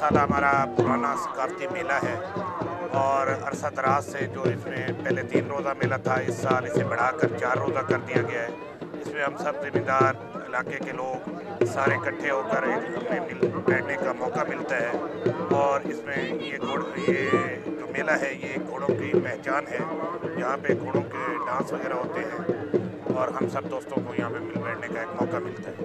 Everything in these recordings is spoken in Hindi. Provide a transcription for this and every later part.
साल हमारा पुराना सकाफती मेला है और अरसा दराज से जो इसमें पहले 3 रोज़ा मेला था, इस साल इसे बढ़ाकर 4 रोज़ा कर दिया गया है। इसमें हम सब ज़िम्मेदार इलाके के लोग सारे इकट्ठे होकर हमें बैठने का मौका मिलता है और इसमें ये जो मेला है ये घोड़ों की पहचान है। यहाँ पे घोड़ों के डांस वगैरह होते हैं और हम सब दोस्तों को यहाँ पे मिल बैठने का एक मौका मिलता है।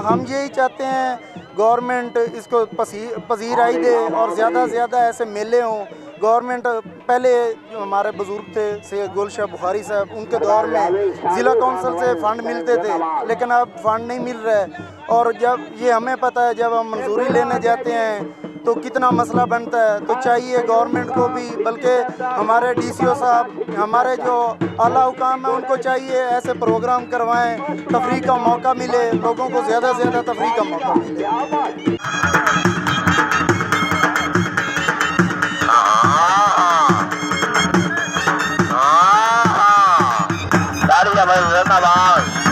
हम यही चाहते हैं गवर्नमेंट इसको पजीराई दे और ज़्यादा से ज़्यादा ऐसे मेले हों। गवर्नमेंट पहले जो हमारे बुज़ुर्ग थे से गुलशाह बुखारी साहब, उनके दौर में ज़िला कौंसिल से फ़ंड मिलते थे, लेकिन अब फ़ंड नहीं मिल रहा है। और जब ये हमें पता है जब हम मंजूरी लेने जाते हैं तो कितना मसला बनता है। तो चाहिए गवर्नमेंट को भी, बल्कि हमारे DCO साहब, हमारे जो आला हुकाम है उनको चाहिए ऐसे प्रोग्राम करवाएं, तफरीह का मौका मिले, लोगों को ज़्यादा से ज़्यादा तफरीह का मौका मिले। जिंदाबाद।